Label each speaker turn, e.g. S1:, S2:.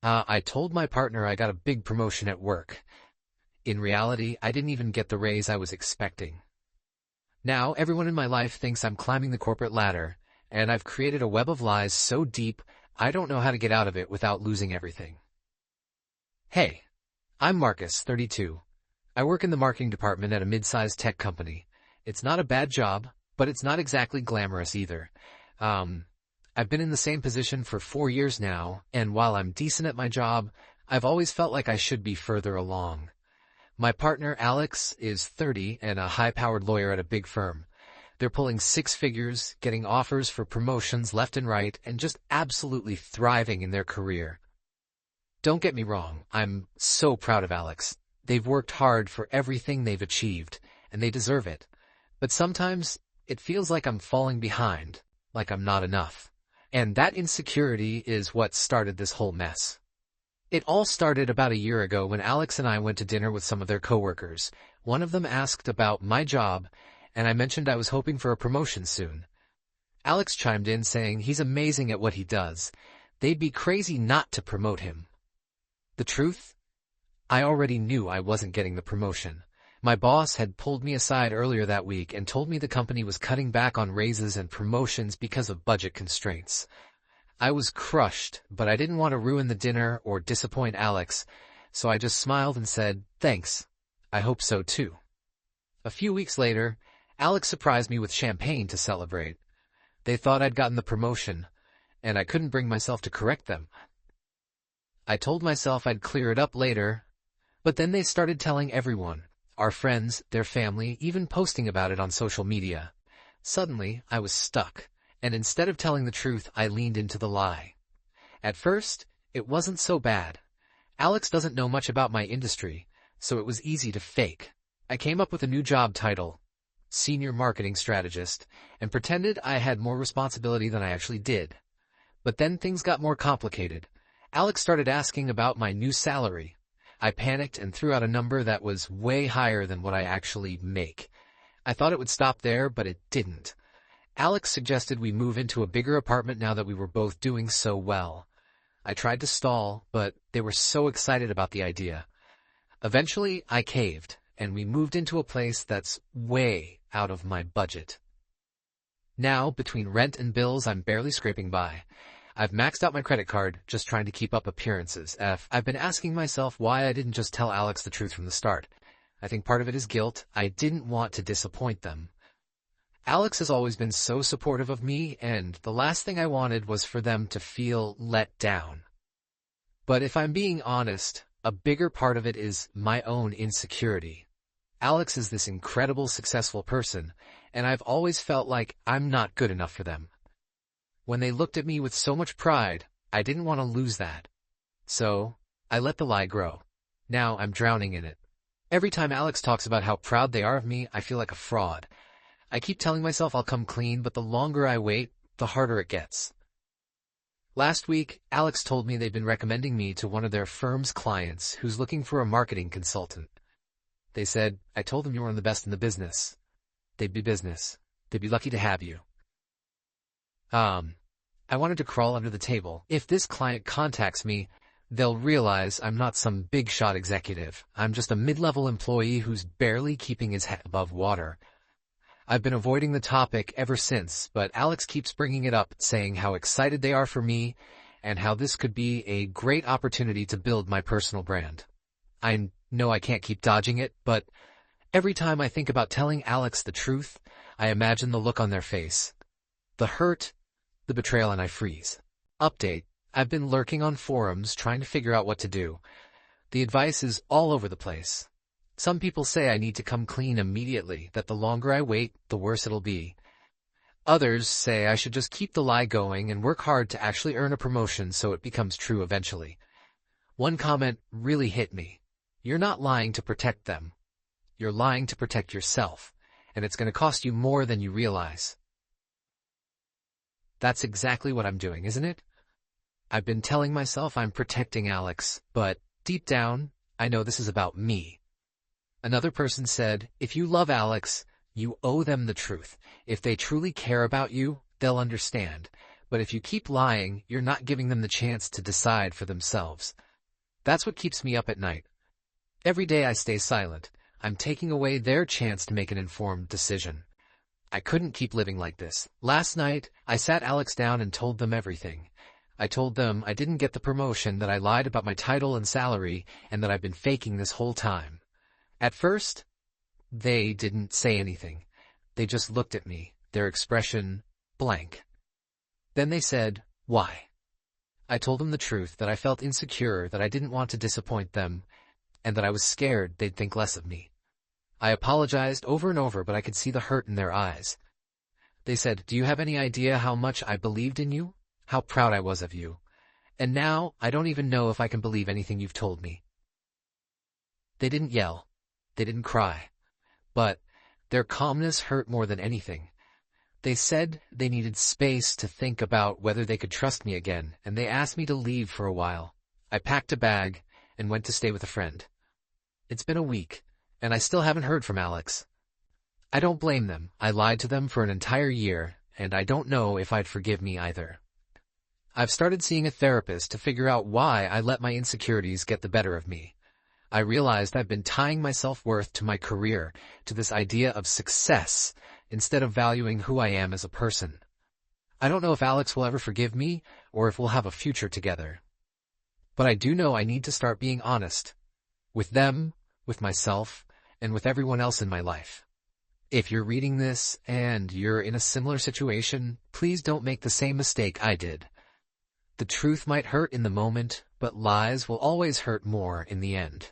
S1: I told my partner I got a big promotion at work. In reality, I didn't even get the raise I was expecting. Now, everyone in my life thinks I'm climbing the corporate ladder, and I've created a web of lies so deep, I don't know how to get out of it without losing everything. Hey, I'm Marcus, 32. I work in the marketing department at a mid-sized tech company. It's not a bad job, but it's not exactly glamorous either. I've been in the same position for 4 years now, and while I'm decent at my job, I've always felt like I should be further along. My partner, Alex, is 30 and a high-powered lawyer at a big firm. They're pulling 6 figures, getting offers for promotions left and right, and just absolutely thriving in their career. Don't get me wrong, I'm so proud of Alex. They've worked hard for everything they've achieved, and they deserve it. But sometimes, it feels like I'm falling behind, like I'm not enough. And that insecurity is what started this whole mess. It all started about a year ago when Alex and I went to dinner with some of their coworkers. One of them asked about my job, and I mentioned I was hoping for a promotion soon. Alex chimed in saying he's amazing at what he does. They'd be crazy not to promote him. The truth? I already knew I wasn't getting the promotion. My boss had pulled me aside earlier that week and told me the company was cutting back on raises and promotions because of budget constraints. I was crushed, but I didn't want to ruin the dinner or disappoint Alex, so I just smiled and said, "Thanks. I hope so too." A few weeks later, Alex surprised me with champagne to celebrate. They thought I'd gotten the promotion, and I couldn't bring myself to correct them. I told myself I'd clear it up later, but then they started telling everyone, our friends, their family, even posting about it on social media. Suddenly, I was stuck. And instead of telling the truth, I leaned into the lie. At first, it wasn't so bad. Alex doesn't know much about my industry, so it was easy to fake. I came up with a new job title, Senior Marketing Strategist, and pretended I had more responsibility than I actually did. But then things got more complicated. Alex started asking about my new salary. I panicked and threw out a number that was way higher than what I actually make. I thought it would stop there, but it didn't. Alex suggested we move into a bigger apartment now that we were both doing so well. I tried to stall, but they were so excited about the idea. Eventually, I caved, and we moved into a place that's way out of my budget. Now, between rent and bills, I'm barely scraping by. I've maxed out my credit card, just trying to keep up appearances. I've been asking myself why I didn't just tell Alex the truth from the start. I think part of it is guilt. I didn't want to disappoint them. Alex has always been so supportive of me, and the last thing I wanted was for them to feel let down. But if I'm being honest, a bigger part of it is my own insecurity. Alex is this incredible, successful person, and I've always felt like I'm not good enough for them. When they looked at me with so much pride, I didn't want to lose that. So, I let the lie grow. Now I'm drowning in it. Every time Alex talks about how proud they are of me, I feel like a fraud. I keep telling myself I'll come clean, but the longer I wait, the harder it gets. Last week, Alex told me they've been recommending me to one of their firm's clients who's looking for a marketing consultant. They said, "I told them you were one of the best in the business. They'd be lucky to have you." I wanted to crawl under the table. If this client contacts me, they'll realize I'm not some big-shot executive. I'm just a mid-level employee who's barely keeping his head above water. I've been avoiding the topic ever since, but Alex keeps bringing it up, saying how excited they are for me and how this could be a great opportunity to build my personal brand. I know I can't keep dodging it, but every time I think about telling Alex the truth, I imagine the look on their face. The hurt, the betrayal, and I freeze. Update: I've been lurking on forums trying to figure out what to do. The advice is all over the place. Some people say I need to come clean immediately, that the longer I wait, the worse it'll be. Others say I should just keep the lie going and work hard to actually earn a promotion so it becomes true eventually. One comment really hit me. You're not lying to protect them. You're lying to protect yourself, and it's going to cost you more than you realize. That's exactly what I'm doing, isn't it? I've been telling myself I'm protecting Alex, but deep down, I know this is about me. Another person said, if you love Alex, you owe them the truth. If they truly care about you, they'll understand. But if you keep lying, you're not giving them the chance to decide for themselves. That's what keeps me up at night. Every day I stay silent. I'm taking away their chance to make an informed decision. I couldn't keep living like this. Last night, I sat Alex down and told them everything. I told them I didn't get the promotion, that I lied about my title and salary, and that I've been faking this whole time. At first, they didn't say anything. They just looked at me, their expression blank. Then they said, "Why?" I told them the truth, that I felt insecure, that I didn't want to disappoint them, and that I was scared they'd think less of me. I apologized over and over, but I could see the hurt in their eyes. They said, "Do you have any idea how much I believed in you? How proud I was of you. And now, I don't even know if I can believe anything you've told me." They didn't yell. They didn't cry. But their calmness hurt more than anything. They said they needed space to think about whether they could trust me again, and they asked me to leave for a while. I packed a bag and went to stay with a friend. It's been a week, and I still haven't heard from Alex. I don't blame them. I lied to them for an entire year, and I don't know if I'd forgive me either. I've started seeing a therapist to figure out why I let my insecurities get the better of me. I realized I've been tying my self-worth to my career, to this idea of success, instead of valuing who I am as a person. I don't know if Alex will ever forgive me, or if we'll have a future together. But I do know I need to start being honest. With them, with myself, and with everyone else in my life. If you're reading this, and you're in a similar situation, please don't make the same mistake I did. The truth might hurt in the moment, but lies will always hurt more in the end.